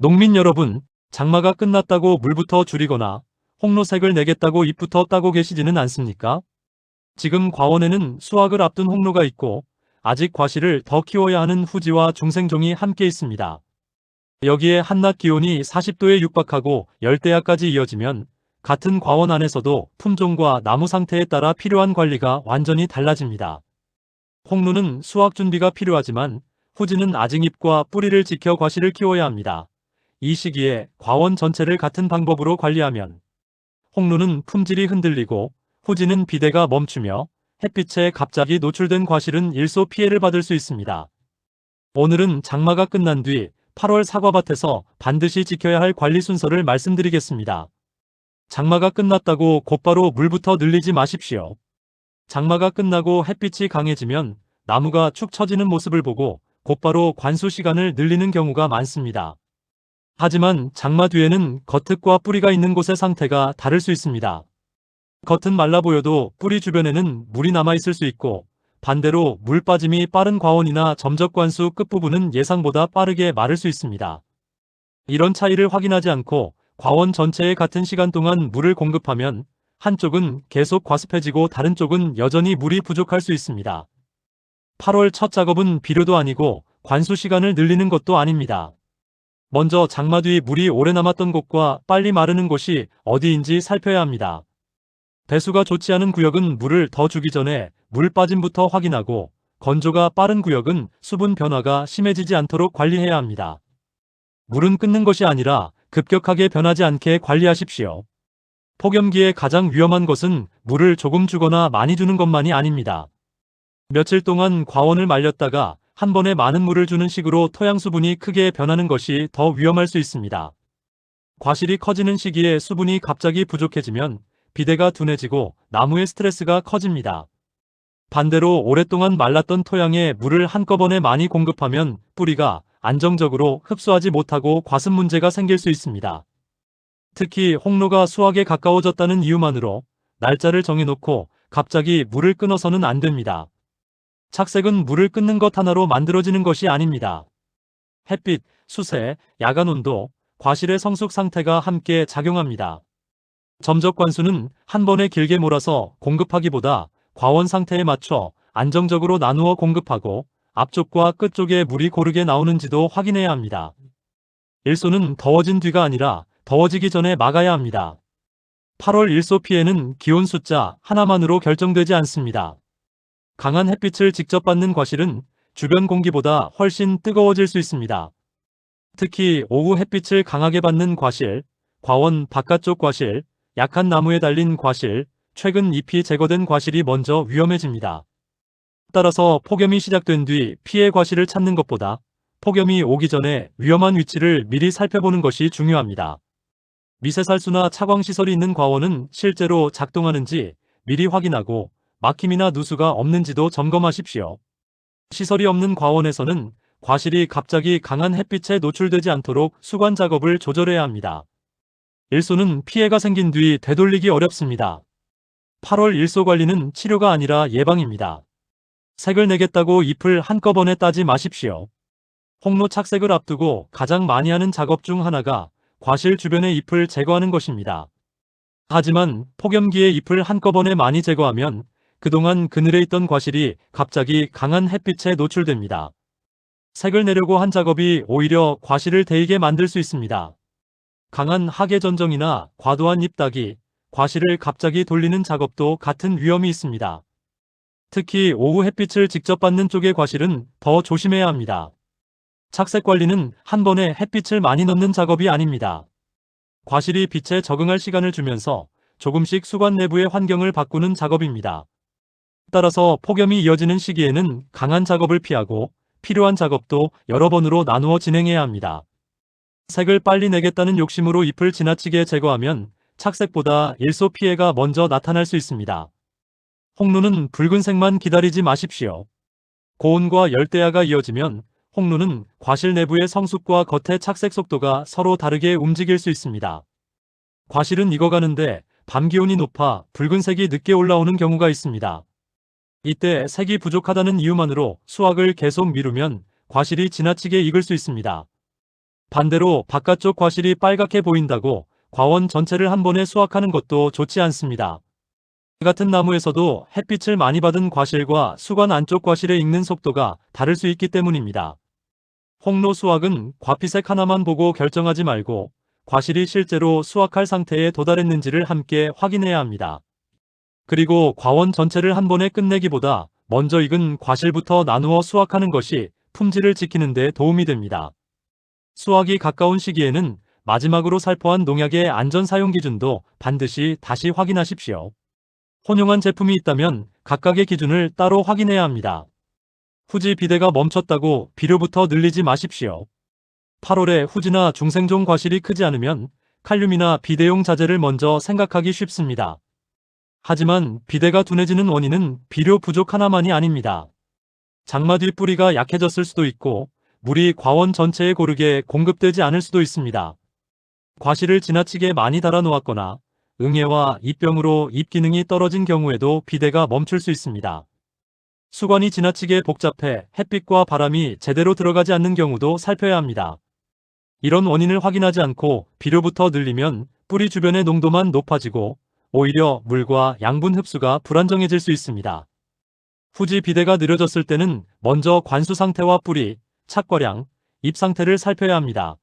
농민 여러분, 장마가 끝났다고 물부터 줄이거나 홍로색을 내겠다고 잎부터 따고 계시지는 않습니까? 지금 과원에는 수확을 앞둔 홍로가 있고 아직 과실을 더 키워야 하는 후지와 중생종이 함께 있습니다. 여기에 한낮 기온이 40도에 육박하고 열대야까지 이어지면 같은 과원 안에서도 품종과 나무 상태에 따라 필요한 관리가 완전히 달라집니다. 홍로는 수확 준비가 필요하지만 후지는 아직 잎과 뿌리를 지켜 과실을 키워야 합니다. 이 시기에 과원 전체를 같은 방법으로 관리하면 홍로는 품질이 흔들리고 후지는 비대가 멈추며 햇빛에 갑자기 노출된 과실은 일소 피해를 받을 수 있습니다. 오늘은 장마가 끝난 뒤 8월 사과밭에서 반드시 지켜야 할 관리 순서를 말씀드리겠습니다. 장마가 끝났다고 곧바로 물부터 늘리지 마십시오. 장마가 끝나고 햇빛이 강해지면 나무가 축 처지는 모습을 보고 곧바로 관수 시간을 늘리는 경우가 많습니다. 하지만 장마 뒤에는 겉흙과 뿌리가 있는 곳의 상태가 다를 수 있습니다. 겉은 말라 보여도 뿌리 주변에는 물이 남아있을 수 있고 반대로 물 빠짐이 빠른 과원이나 점적관수 끝부분은 예상보다 빠르게 마를 수 있습니다. 이런 차이를 확인하지 않고 과원 전체에 같은 시간 동안 물을 공급하면 한쪽은 계속 과습해지고 다른 쪽은 여전히 물이 부족할 수 있습니다. 8월 첫 작업은 비료도 아니고 관수 시간을 늘리는 것도 아닙니다. 먼저 장마 뒤 물이 오래 남았던 곳과 빨리 마르는 곳이 어디인지 살펴야 합니다. 배수가 좋지 않은 구역은 물을 더 주기 전에 물 빠짐부터 확인하고 건조가 빠른 구역은 수분 변화가 심해지지 않도록 관리해야 합니다. 물은 끊는 것이 아니라 급격하게 변하지 않게 관리하십시오. 폭염기에 가장 위험한 것은 물을 조금 주거나 많이 주는 것만이 아닙니다. 며칠 동안 과원을 말렸다가 한 번에 많은 물을 주는 식으로 토양 수분이 크게 변하는 것이 더 위험할 수 있습니다. 과실이 커지는 시기에 수분이 갑자기 부족해지면 비대가 둔해지고 나무의 스트레스가 커집니다. 반대로 오랫동안 말랐던 토양에 물을 한꺼번에 많이 공급하면 뿌리가 안정적으로 흡수하지 못하고 과습 문제가 생길 수 있습니다. 특히 홍로가 수확에 가까워졌다는 이유만으로 날짜를 정해놓고 갑자기 물을 끊어서는 안 됩니다. 착색은 물을 끊는 것 하나로 만들어지는 것이 아닙니다. 햇빛, 수세, 야간 온도, 과실의 성숙 상태가 함께 작용합니다. 점적관수는 한 번에 길게 몰아서 공급하기보다 과원 상태에 맞춰 안정적으로 나누어 공급하고 앞쪽과 끝쪽에 물이 고르게 나오는지도 확인해야 합니다. 일소는 더워진 뒤가 아니라 더워지기 전에 막아야 합니다. 8월 일소 피해는 기온 숫자 하나만으로 결정되지 않습니다. 강한 햇빛을 직접 받는 과실은 주변 공기보다 훨씬 뜨거워질 수 있습니다. 특히 오후 햇빛을 강하게 받는 과실, 과원 바깥쪽 과실, 약한 나무에 달린 과실, 최근 잎이 제거된 과실이 먼저 위험해집니다. 따라서 폭염이 시작된 뒤 피해 과실을 찾는 것보다 폭염이 오기 전에 위험한 위치를 미리 살펴보는 것이 중요합니다. 미세살수나 차광시설이 있는 과원은 실제로 작동하는지 미리 확인하고 막힘이나 누수가 없는지도 점검하십시오. 시설이 없는 과원에서는 과실이 갑자기 강한 햇빛에 노출되지 않도록 수관 작업을 조절해야 합니다. 일소는 피해가 생긴 뒤 되돌리기 어렵습니다. 8월 일소 관리는 치료가 아니라 예방입니다. 색을 내겠다고 잎을 한꺼번에 따지 마십시오. 홍로 착색을 앞두고 가장 많이 하는 작업 중 하나가 과실 주변의 잎을 제거하는 것입니다. 하지만 폭염기에 잎을 한꺼번에 많이 제거하면 그동안 그늘에 있던 과실이 갑자기 강한 햇빛에 노출됩니다. 색을 내려고 한 작업이 오히려 과실을 데이게 만들 수 있습니다. 강한 하계 전정이나 과도한 잎 따기, 과실을 갑자기 돌리는 작업도 같은 위험이 있습니다. 특히 오후 햇빛을 직접 받는 쪽의 과실은 더 조심해야 합니다. 착색 관리는 한 번에 햇빛을 많이 넣는 작업이 아닙니다. 과실이 빛에 적응할 시간을 주면서 조금씩 수관 내부의 환경을 바꾸는 작업입니다. 따라서 폭염이 이어지는 시기에는 강한 작업을 피하고 필요한 작업도 여러 번으로 나누어 진행해야 합니다. 색을 빨리 내겠다는 욕심으로 잎을 지나치게 제거하면 착색보다 일소 피해가 먼저 나타날 수 있습니다. 홍로는 붉은색만 기다리지 마십시오. 고온과 열대야가 이어지면 홍로는 과실 내부의 성숙과 겉의 착색 속도가 서로 다르게 움직일 수 있습니다. 과실은 익어가는데 밤 기온이 높아 붉은색이 늦게 올라오는 경우가 있습니다. 이때 색이 부족하다는 이유만으로 수확을 계속 미루면 과실이 지나치게 익을 수 있습니다. 반대로 바깥쪽 과실이 빨갛게 보인다고 과원 전체를 한 번에 수확하는 것도 좋지 않습니다. 같은 나무에서도 햇빛을 많이 받은 과실과 수관 안쪽 과실의 익는 속도가 다를 수 있기 때문입니다. 홍로 수확은 과피색 하나만 보고 결정하지 말고 과실이 실제로 수확할 상태에 도달했는지를 함께 확인해야 합니다. 그리고 과원 전체를 한 번에 끝내기보다 먼저 익은 과실부터 나누어 수확하는 것이 품질을 지키는 데 도움이 됩니다. 수확이 가까운 시기에는 마지막으로 살포한 농약의 안전 사용 기준도 반드시 다시 확인하십시오. 혼용한 제품이 있다면 각각의 기준을 따로 확인해야 합니다. 후지 비대가 멈췄다고 비료부터 늘리지 마십시오. 8월에 후지나 중생종 과실이 크지 않으면 칼륨이나 비대용 자재를 먼저 생각하기 쉽습니다. 하지만 비대가 둔해지는 원인은 비료 부족 하나만이 아닙니다. 장마 뒤 뿌리가 약해졌을 수도 있고 물이 과원 전체에 고르게 공급되지 않을 수도 있습니다. 과실을 지나치게 많이 달아 놓았거나 응애와 잎병으로 잎 기능이 떨어진 경우에도 비대가 멈출 수 있습니다. 수관이 지나치게 복잡해 햇빛과 바람이 제대로 들어가지 않는 경우도 살펴야 합니다. 이런 원인을 확인하지 않고 비료부터 늘리면 뿌리 주변의 농도만 높아지고 오히려 물과 양분 흡수가 불안정해질 수 있습니다. 후지 비대가 느려졌을 때는 먼저 관수 상태와 뿌리, 착과량, 잎 상태를 살펴야 합니다.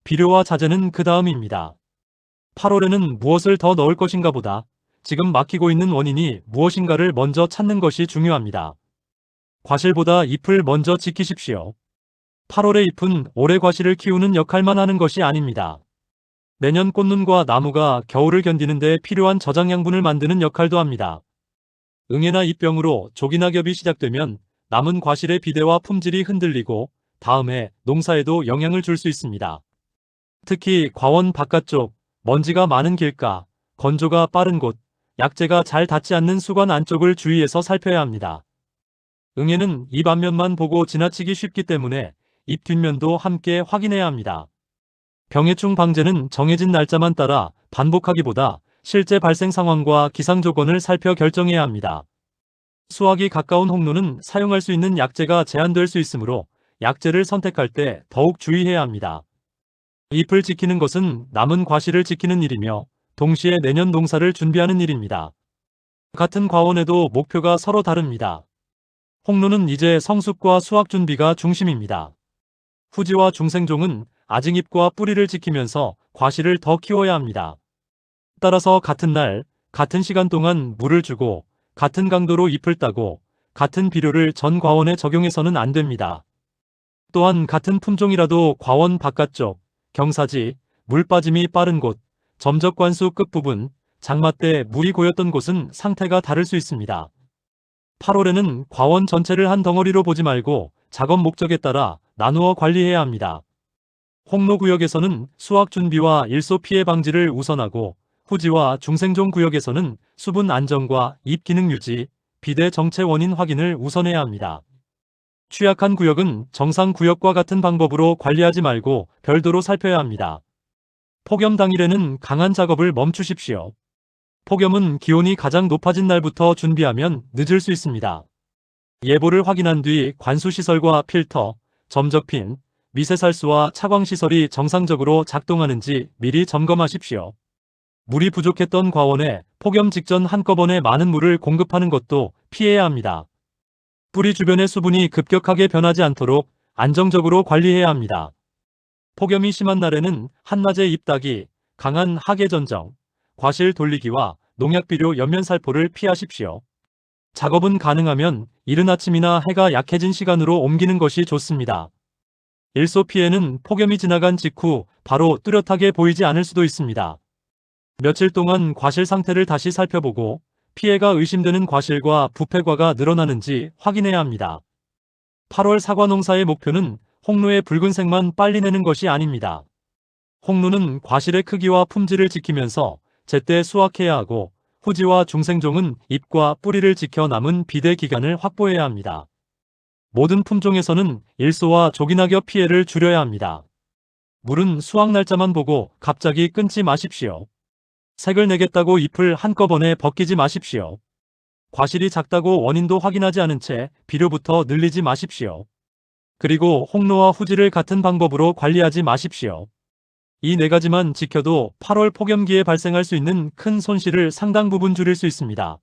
비료와 자재는 그 다음입니다. 8월에는 무엇을 더 넣을 것인가 보다 지금 막히고 있는 원인이 무엇인가를 먼저 찾는 것이 중요합니다. 과실보다 잎을 먼저 지키십시오. 8월의 잎은 오래 과실을 키우는 역할만 하는 것이 아닙니다. 내년 꽃눈과 나무가 겨울을 견디는 데 필요한 저장 양분을 만드는 역할도 합니다. 응애나 잎병으로 조기낙엽이 시작되면 남은 과실의 비대와 품질이 흔들리고 다음해 농사에도 영향을 줄 수 있습니다. 특히 과원 바깥쪽, 먼지가 많은 길가, 건조가 빠른 곳, 약재가 잘 닿지 않는 수관 안쪽을 주의해서 살펴야 합니다. 응애는 잎 앞면만 보고 지나치기 쉽기 때문에 잎 뒷면도 함께 확인해야 합니다. 병해충 방제는 정해진 날짜만 따라 반복하기보다 실제 발생 상황과 기상 조건을 살펴 결정해야 합니다. 수확이 가까운 홍로는 사용할 수 있는 약재가 제한될 수 있으므로 약재를 선택할 때 더욱 주의해야 합니다. 잎을 지키는 것은 남은 과실을 지키는 일이며 동시에 내년 농사를 준비하는 일입니다. 같은 과원에도 목표가 서로 다릅니다. 홍로는 이제 성숙과 수확 준비가 중심입니다. 후지와 중생종은 아직 잎과 뿌리를 지키면서 과실을 더 키워야 합니다. 따라서 같은 날, 같은 시간 동안 물을 주고 같은 강도로 잎을 따고 같은 비료를 전 과원에 적용해서는 안 됩니다. 또한 같은 품종이라도 과원 바깥쪽, 경사지, 물 빠짐이 빠른 곳, 점적 관수 끝부분, 장마 때 물이 고였던 곳은 상태가 다를 수 있습니다. 8월에는 과원 전체를 한 덩어리로 보지 말고 작업 목적에 따라 나누어 관리해야 합니다. 홍로 구역에서는 수확 준비와 일소 피해 방지를 우선하고 후지와 중생종 구역에서는 수분 안정과 잎 기능 유지, 비대 정체 원인 확인을 우선해야 합니다. 취약한 구역은 정상 구역과 같은 방법으로 관리하지 말고 별도로 살펴야 합니다. 폭염 당일에는 강한 작업을 멈추십시오. 폭염은 기온이 가장 높아진 날부터 준비하면 늦을 수 있습니다. 예보를 확인한 뒤 관수시설과 필터, 점적핀, 미세살수와 차광시설이 정상적으로 작동하는지 미리 점검하십시오. 물이 부족했던 과원에 폭염 직전 한꺼번에 많은 물을 공급하는 것도 피해야 합니다. 뿌리 주변의 수분이 급격하게 변하지 않도록 안정적으로 관리해야 합니다. 폭염이 심한 날에는 한낮에 잎 따기, 강한 하계 전정, 과실 돌리기와 농약 비료 연면 살포를 피하십시오. 작업은 가능하면 이른 아침이나 해가 약해진 시간으로 옮기는 것이 좋습니다. 일소 피해는 폭염이 지나간 직후 바로 뚜렷하게 보이지 않을 수도 있습니다. 며칠 동안 과실 상태를 다시 살펴보고 피해가 의심되는 과실과 부패과가 늘어나는지 확인해야 합니다. 8월 사과 농사의 목표는 홍로의 붉은색만 빨리 내는 것이 아닙니다. 홍로는 과실의 크기와 품질을 지키면서 제때 수확해야 하고 후지와 중생종은 잎과 뿌리를 지켜 남은 비대 기간을 확보해야 합니다. 모든 품종에서는 일소와 조기낙엽 피해를 줄여야 합니다. 물은 수확 날짜만 보고 갑자기 끊지 마십시오. 색을 내겠다고 잎을 한꺼번에 벗기지 마십시오. 과실이 작다고 원인도 확인하지 않은 채 비료부터 늘리지 마십시오. 그리고 홍로와 후지를 같은 방법으로 관리하지 마십시오. 이 4가지만 지켜도 8월 폭염기에 발생할 수 있는 큰 손실을 상당 부분 줄일 수 있습니다.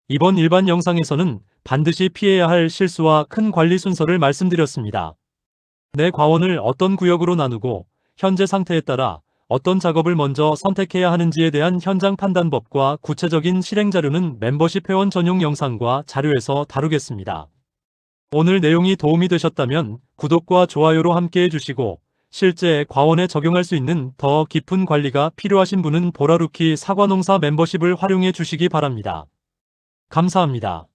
이번 일반 영상에서는 반드시 피해야 할 실수와 큰 관리 순서를 말씀드렸습니다. 내 과원을 어떤 구역으로 나누고 현재 상태에 따라 어떤 작업을 먼저 선택해야 하는지에 대한 현장 판단법과 구체적인 실행 자료는 멤버십 회원 전용 영상과 자료에서 다루겠습니다. 오늘 내용이 도움이 되셨다면 구독과 좋아요로 함께 해주시고 실제 과원에 적용할 수 있는 더 깊은 관리가 필요하신 분은 보라루키 사과농사 멤버십을 활용해 주시기 바랍니다. 감사합니다.